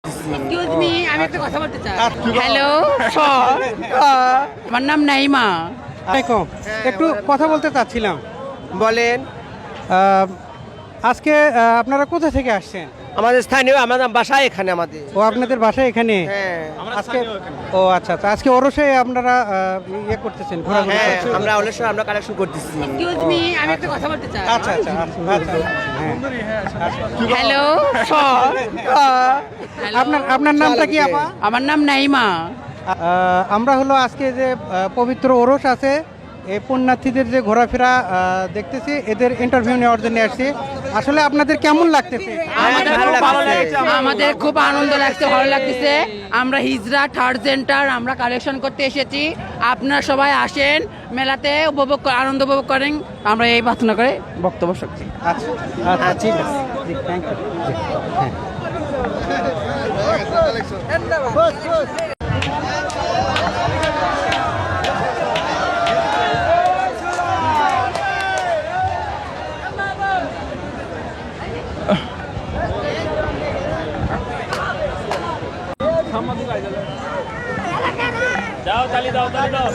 Excuse me, আমি একটা কথা বলতে চাই। হ্যালো আমার নাম নাইমা। আসসালামাইকুম। একটু কথা বলতে চাচ্ছিলাম। বলেন। আজকে আপনারা কোথা থেকে আসছেন? আমাদের স্থানীয় আমাদের বাসা এখানে আমাদের। ও আপনাদের বাসা এখানে? হ্যাঁ আজকে ও আচ্ছা আচ্ছা, আজকে ওরসে আপনারা ইয়ে করতেছেন, ঘোরাঘুরি হ্যাঁ করছেন? আমরা অনেক সময় আমরা কালেকশন করতেছি। এক্সকিউজ মি, আমি একটা কথা বলতে চাই। আচ্ছা আচ্ছা আচ্ছা, হ্যাঁ। হ্যালো আপনার নামটা কি আপা? আমার নাম নাইমা। আমরা হলো আজকে যে পবিত্র ওরস আছে, এই পুণ্যার্থীদের যে ঘোরাফেরা দেখতেছি, এদের ইন্টারভিউ নেওয়ার জন্য আসছি। আসলে আপনাদের কেমন লাগতেছে? আমাদের ভালো খুব ভালো লাগছে। লাগছে, আমাদের খুব আনন্দ লাগছে, ভালো লাগতেছে। আমরা হিজরা থার্ড সেন্টার আমরা কালেকশন করতে এসেছি। আপনারা সবাই আসেন মেলাতে, আনন্দ উপভোগ করেন। আমরা এই প্রার্থনা করে বক্তব্য রাখছি। আচ্ছা আচ্ছা, ঠিক আছে, জি, থ্যাংক ইউ। হ্যাঁ। যাও তালি দাও